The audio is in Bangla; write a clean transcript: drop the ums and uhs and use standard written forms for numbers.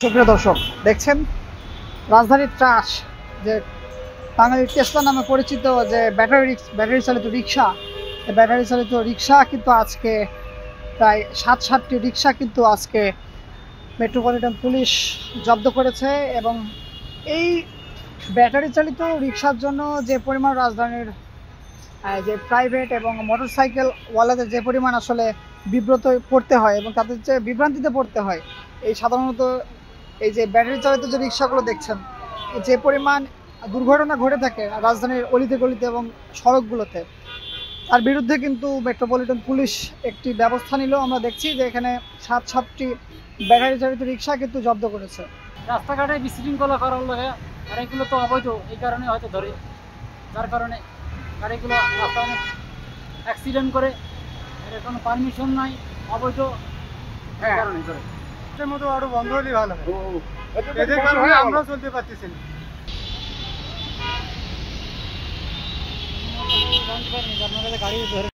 সুপ্রিয় দর্শক, দেখছেন রাজধানীর ত্রাস যে বাঙালির টেসলা নামে পরিচিত যে ব্যাটারি চালিত রিক্সা। এই ব্যাটারি চালিত রিক্সা কিন্তু আজকে প্রায় 7-8টি রিক্সা কিন্তু আজকে মেট্রোপলিটন পুলিশ জব্দ করেছে। এবং এই ব্যাটারি চালিত রিক্সার জন্য যে পরিমাণ রাজধানীর যে প্রাইভেট এবং মোটরসাইকেল ওয়ালাদের যে পরিমাণ আসলে বিব্রত পড়তে হয় এবং তাদের যে বিভ্রান্তিতে পড়তে হয়, এই সাধারণত এই যে ব্যাটারি চালিত যে রিক্সাগুলো দেখছেন, যে পরিমাণ দুর্ঘটনা ঘটে থাকে রাজধানীর অলিতে গলিতে এবং সড়কগুলোতে, তার বিরুদ্ধে কিন্তু মেট্রোপলিটন পুলিশ একটি ব্যবস্থা নিল। আমরা দেখছি যে এখানে 7-7টি ব্যাটারি চালিত রিক্সা কিন্তু জব্দ করেছে। রাস্তাঘাটে বিশৃঙ্খলা করার লগে গাড়িগুলো তো অবৈধ, এই কারণে হয়তো ধরে, যার কারণে গাড়িগুলো রাস্তা অনেক অ্যাক্সিডেন্ট করে, এর কোনো পারমিশন নাই, অবৈধ, এই কারণে ধরে। এর মতো আরো বন্ধ হলে ভালো হয়, এদের কারণে আমরাও চলতে পারতেছি না। গাড়ি ধরে